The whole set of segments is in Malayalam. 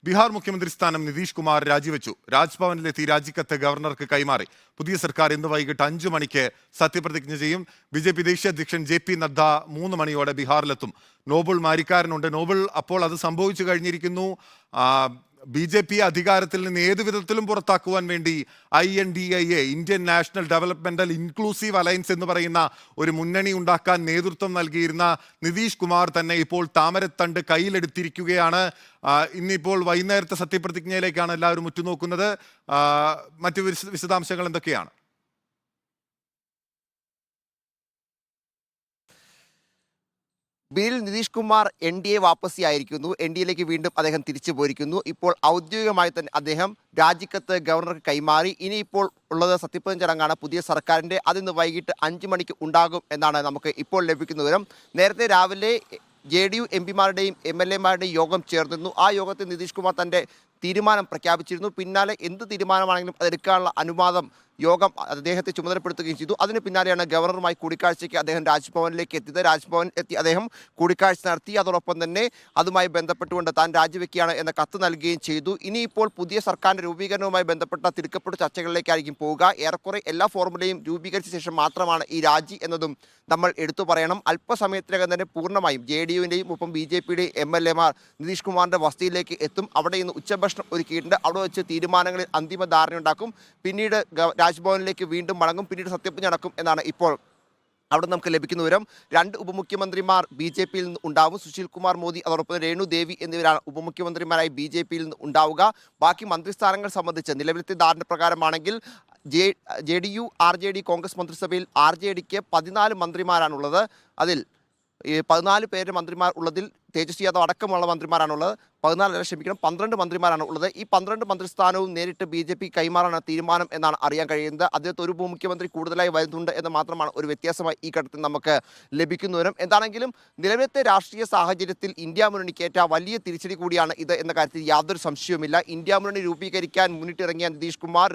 ബീഹാർ മുഖ്യമന്ത്രി സ്ഥാനം നിതീഷ് കുമാർ രാജിവെച്ചു. രാജ്ഭവനിലെത്തി രാജിക്കത്ത് ഗവർണർക്ക് കൈമാറി. പുതിയ സർക്കാർ ഇന്ന് വൈകിട്ട് 5 മണിക്ക് സത്യപ്രതിജ്ഞ ചെയ്യും. ബി.ജെ.പി ദേശീയ അധ്യക്ഷൻ JP നദ്ദ 3 മണിയോടെ ബീഹാറിലെത്തും. നോബിൾ മാരിക്കാരനുണ്ട്. നോബിൾ, അപ്പോൾ അത് സംഭവിച്ചു കഴിഞ്ഞിരിക്കുന്നു. BJP അധികാരത്തിൽ നിന്ന് ഏതു വിധത്തിലും പുറത്താക്കുവാൻ വേണ്ടി INDIA, Indian national developmental inclusive alliance എന്ന് പറയുന്ന ഒരു മുന്നണി ഉണ്ടാക്കാൻ നേതൃത്വം നൽകിയിരുന്ന നിതീഷ് കുമാർ തന്നെ ഇപ്പോൾ താമരത്തണ്ട് കയ്യിലെടുത്തിരിക്കുകയാണ്. ഇന്നിപ്പോൾ വൈകുന്നേരത്തെ സത്യപ്രതിജ്ഞയിലേക്കാണ് എല്ലാവരും ഉറ്റുനോക്കുന്നത്. മറ്റു വിശദാംശങ്ങൾ എന്തൊക്കെയാണ്? Bill Nitish Kumar NDA വാപ്പസിയായിരിക്കുന്നു. NDAയിലേക്ക് വീണ്ടും അദ്ദേഹം തിരിച്ചു പോയിരിക്കുന്നു. ഇപ്പോൾ ഔദ്യോഗികമായി തന്നെ അദ്ദേഹം രാജിക്കത്ത് ഗവർണർക്ക് കൈമാറി. ഇനിയിപ്പോൾ ഉള്ളത് സത്യപ്രതിജ്ഞ ചടങ്ങാണ് പുതിയ സർക്കാരിൻ്റെ. അതിന്ന് വൈകിട്ട് 5 മണിക്ക് ഉണ്ടാകും എന്നാണ് നമുക്ക് ഇപ്പോൾ ലഭിക്കുന്ന വിവരം. നേരത്തെ രാവിലെ JDU MPമാരുടെയും MLAമാരുടെയും യോഗം ചേർന്നിരുന്നു. ആ യോഗത്തിൽ നിതീഷ് കുമാർ തൻ്റെ തീരുമാനം പ്രഖ്യാപിച്ചിരുന്നു. പിന്നാലെ എന്ത് തീരുമാനമാണെങ്കിലും അതെടുക്കാനുള്ള അനുവാദം യോഗം അദ്ദേഹത്തെ ചുമതലപ്പെടുത്തുകയും ചെയ്തു. അതിന് പിന്നാലെയാണ് ഗവർണറുമായി കൂടിക്കാഴ്ചയ്ക്ക് അദ്ദേഹം രാജ്ഭവനിലേക്ക് എത്തിയത്. രാജ്ഭവനിൽ എത്തി അദ്ദേഹം കൂടിക്കാഴ്ച നടത്തി. അതോടൊപ്പം തന്നെ അതുമായി ബന്ധപ്പെട്ടുകൊണ്ട് താൻ രാജിവെക്കുകയാണ് എന്ന കത്ത് നൽകുകയും ചെയ്തു. ഇനിയിപ്പോൾ പുതിയ സർക്കാരിൻ്റെ രൂപീകരണവുമായി ബന്ധപ്പെട്ട തിടുക്കപ്പെട്ട ചർച്ചകളിലേക്കായിരിക്കും പോവുക. ഏറെക്കുറെ എല്ലാ ഫോർമുലയും രൂപീകരിച്ച ശേഷം മാത്രമാണ് ഈ രാജി എന്നതും നമ്മൾ എടുത്തു പറയണം. അല്പസമയത്തിനകം തന്നെ പൂർണ്ണമായും JDUവിൻ്റെയും ഒപ്പം BJPയുടെയും MLAമാർ നിതീഷ് കുമാറിൻ്റെ വസതിയിലേക്ക് എത്തും. അവിടെ ഇന്ന് ഉച്ചഭക്ഷണം ഒരുക്കിയിട്ടുണ്ട്. അവിടെ വെച്ച് തീരുമാനങ്ങളിൽ അന്തിമ ധാരണയുണ്ടാക്കും. പിന്നീട് രാജ്ഭവനിലേക്ക് വീണ്ടും മടങ്ങും. പിന്നീട് സത്യപ്രതിജ്ഞ നടക്കും എന്നാണ് ഇപ്പോൾ അവിടെ നമുക്ക് ലഭിക്കുന്ന വിവരം. 2 ഉപമുഖ്യമന്ത്രിമാർ BJPയിൽ നിന്ന് ഉണ്ടാവും. സുശീൽ കുമാർ മോദി, അതോടൊപ്പം രേണു ദേവി എന്നിവരാണ് ഉപമുഖ്യമന്ത്രിമാരായി BJPയിൽ നിന്ന് ഉണ്ടാവുക. ബാക്കി മന്ത്രിസ്ഥാനങ്ങൾ സംബന്ധിച്ച് നിലവിലത്തെ ധാരണ പ്രകാരമാണെങ്കിൽ JDU RJD കോൺഗ്രസ് മന്ത്രിസഭയിൽ RJDക്ക് 14 മന്ത്രിമാരാണുള്ളത്. അതിൽ 14 പേര് മന്ത്രിമാർ ഉള്ളതിൽ തേജസ്വി യാദവ് അടക്കമുള്ള മന്ത്രിമാരാണുള്ളത്. 12 മന്ത്രിമാരാണ് ഉള്ളത്. ഈ 12 മന്ത്രിസ്ഥാനവും നേരിട്ട് BJP കൈമാറാനാണ് തീരുമാനം എന്നാണ് അറിയാൻ കഴിയുന്നത്. അദ്ദേഹത്തെ ഒരു ഉപമുഖ്യമന്ത്രി കൂടുതലായി വരുന്നുണ്ട് എന്ന് മാത്രമാണ് ഒരു വ്യത്യാസമായി ഈ ഘട്ടത്തിൽ നമുക്ക് ലഭിക്കുന്ന വിവരം. എന്താണെങ്കിലും നിലവിലത്തെ രാഷ്ട്രീയ സാഹചര്യത്തിൽ ഇന്ത്യ മുന്നണിക്കേറ്റ വലിയ തിരിച്ചടി കൂടിയാണ് ഇത് എന്ന കാര്യത്തിൽ യാതൊരു സംശയവുമില്ല. ഇന്ത്യ മുന്നണി രൂപീകരിക്കാൻ മുന്നിട്ടിറങ്ങിയ നിതീഷ് കുമാർ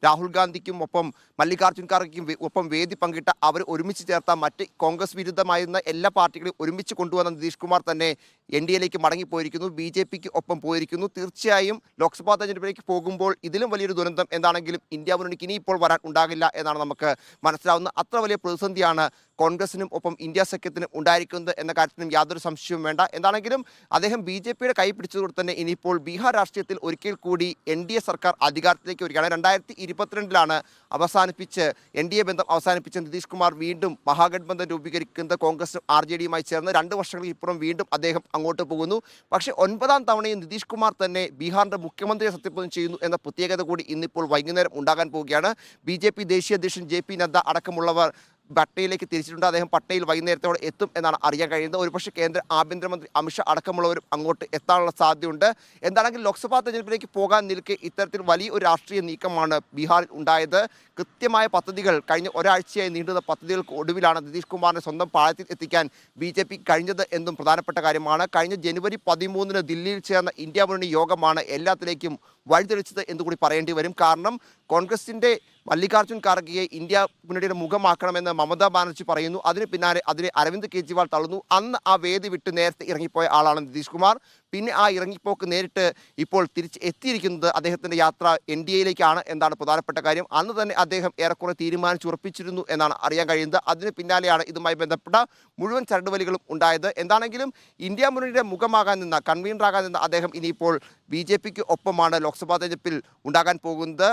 രാഹുൽ ഗാന്ധിക്കും ഒപ്പം മല്ലികാർജ്ജുൻ ഖാർഗെക്കും ഒപ്പം വേദി പങ്കിട്ട അവർ ഒരുമിച്ച് ചേർത്ത മറ്റ് കോൺഗ്രസ് വിരുദ്ധമായിരുന്ന എല്ലാ പാർട്ടികളെയും ഒരുമിച്ച് കൊണ്ടുവന്ന നിതീഷ് കുമാർ തന്നെ NDAയിലേക്ക് മടങ്ങിപ്പോയിരിക്കുന്നു. BJPക്ക് ഒപ്പം പോയിരിക്കുന്നു. തീർച്ചയായും ലോക്സഭാ തെരഞ്ഞെടുപ്പിലേക്ക് പോകുമ്പോൾ ഇതിലും വലിയൊരു ദുരന്തം എന്താണെങ്കിലും ഇന്ത്യ മുന്നണിക്ക് ഇനിയിപ്പോൾ വരാൻ ഉണ്ടാകില്ല എന്നാണ് നമുക്ക് മനസ്സിലാവുന്നത്. അത്ര വലിയ പ്രതിസന്ധിയാണ് കോൺഗ്രസിനും ഒപ്പം ഇന്ത്യ സഖ്യത്തിനും ഉണ്ടായിരിക്കുന്നത് എന്ന കാര്യത്തിനും യാതൊരു സംശയവും വേണ്ട. എന്താണെങ്കിലും അദ്ദേഹം BJPയുടെ കൈ പിടിച്ചതോടെ തന്നെ ഇനിയിപ്പോൾ ബീഹാർ രാഷ്ട്രീയത്തിൽ ഒരിക്കൽ കൂടി NDA സർക്കാർ അധികാരത്തിലേക്ക് വരികയാണ്. 2022-ലാണ് അവസാനിപ്പിച്ച് NDA ബന്ധം അവസാനിപ്പിച്ച നിതീഷ് കുമാർ വീണ്ടും മഹാഗഠബന്ധൻ രൂപീകരിക്കുന്നത് കോൺഗ്രസും RJDയുമായി ചേർന്ന് 2 വർഷങ്ങൾക്ക് ഇപ്പുറം വീണ്ടും അദ്ദേഹം അങ്ങോട്ട് പോകുന്നു. പക്ഷേ 9ാം തവണയും നിതീഷ് കുമാർ തന്നെ ബീഹാറിൻ്റെ മുഖ്യമന്ത്രിയെ സത്യപ്രതിജ്ഞ ചെയ്യുന്നു എന്ന പ്രത്യേകത കൂടി ഇന്നിപ്പോൾ വൈകുന്നേരം ഉണ്ടാകാൻ പോവുകയാണ്. BJP ദേശീയ അധ്യക്ഷൻ JP നദ്ദ അടക്കമുള്ളവർ പട്നയിലേക്ക് തിരിച്ചിട്ടുണ്ട്. അദ്ദേഹം പട്നയിൽ വൈകുന്നേരത്തോടെ എത്തും എന്നാണ് അറിയാൻ കഴിയുന്നത്. ഒരുപക്ഷെ കേന്ദ്ര ആഭ്യന്തരമന്ത്രി അമിത്ഷാ അടക്കമുള്ളവരും അങ്ങോട്ട് എത്താനുള്ള സാധ്യതയുണ്ട്. എന്താണെങ്കിലും ലോക്സഭാ തെരഞ്ഞെടുപ്പിലേക്ക് പോകാൻ നിൽക്കെ ഇത്തരത്തിൽ വലിയ ഒരു രാഷ്ട്രീയ നീക്കമാണ് ബീഹാറിൽ ഉണ്ടായത്. കൃത്യമായ പദ്ധതികൾ കഴിഞ്ഞ ഒരാഴ്ചയായി നീണ്ടുന്ന പദ്ധതികൾക്ക് ഒടുവിലാണ് നിതീഷ് കുമാറിനെ സ്വന്തം പാളയത്തിൽ എത്തിക്കാൻ BJP കഴിഞ്ഞത് എന്നും പ്രധാനപ്പെട്ട കാര്യമാണ്. കഴിഞ്ഞ ജനുവരി 13-ന് ദില്ലിയിൽ ചേർന്ന ഇന്ത്യ മുന്നണി യോഗമാണ് എല്ലാത്തിലേക്കും വഴിതെളിച്ചത് എന്നുകൂടി പറയേണ്ടി വരും. കാരണം കോൺഗ്രസിൻ്റെ മല്ലികാർജ്ജുൻ ഖാർഗെയെ ഇന്ത്യ മുന്നണിയുടെ മുഖമാക്കണമെന്ന് മമതാ ബാനർജി പറയുന്നു. അതിന് പിന്നാലെ അതിനെ അരവിന്ദ് കെജ്രിവാൾ തള്ളുന്നു. അന്ന് ആ വേദി വിട്ട് നേരത്തെ ഇറങ്ങിപ്പോയ ആളാണ് നിതീഷ് കുമാർ. പിന്നെ ആ ഇറങ്ങിപ്പോക്ക് നേരിട്ട് ഇപ്പോൾ തിരിച്ച് എത്തിയിരിക്കുന്നത് അദ്ദേഹത്തിൻ്റെ യാത്ര NDAയിലേക്കാണ് എന്നാണ് പ്രധാനപ്പെട്ട കാര്യം. അന്ന് തന്നെ അദ്ദേഹം ഏറെക്കുറെ തീരുമാനിച്ചുറപ്പിച്ചിരുന്നു എന്നാണ് അറിയാൻ കഴിയുന്നത്. അതിന് പിന്നാലെയാണ് ഇതുമായി ബന്ധപ്പെട്ട മുഴുവൻ ചരടുവലികളും ഉണ്ടായത്. എന്താണെങ്കിലും ഇന്ത്യ മുന്നണിയുടെ മുഖമാകാൻ നിന്ന കൺവീനറാകാൻ നിന്ന അദ്ദേഹം ഇനിയിപ്പോൾ BJPക്ക് ഒപ്പമാണ് ലോക്സഭാ തെരഞ്ഞെടുപ്പിൽ ഉണ്ടാകാൻ പോകുന്നത്.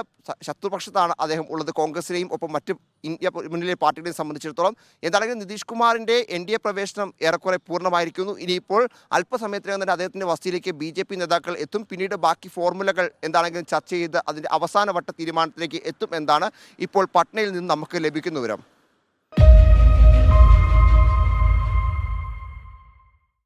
ശത്രുപക്ഷത്താണ് അദ്ദേഹം ഉള്ളത്, കോൺഗ്രസിനെയും ഒപ്പം മറ്റ് ഇന്ത്യ മുന്നിലെ പാർട്ടികളെയും സംബന്ധിച്ചിടത്തോളം. എന്താണെങ്കിലും നിതീഷ് കുമാറിൻ്റെ NDA പ്രവേശനം ഏറെക്കുറെ പൂർണ്ണമായിരിക്കുന്നു. ഇനിയിപ്പോൾ അല്പസമയത്തിനകം തന്നെ അദ്ദേഹത്തിൻ്റെ വസതിയിലേക്ക് BJP നേതാക്കൾ എത്തും. പിന്നീട് ബാക്കി ഫോർമുലകൾ എന്താണെങ്കിലും ചർച്ച ചെയ്ത് അതിൻ്റെ അവസാനവട്ട തീരുമാനത്തിലേക്ക് എത്തും എന്നാണ് ഇപ്പോൾ പട്നയിൽ നിന്ന് നമുക്ക് ലഭിക്കുന്ന വിവരം.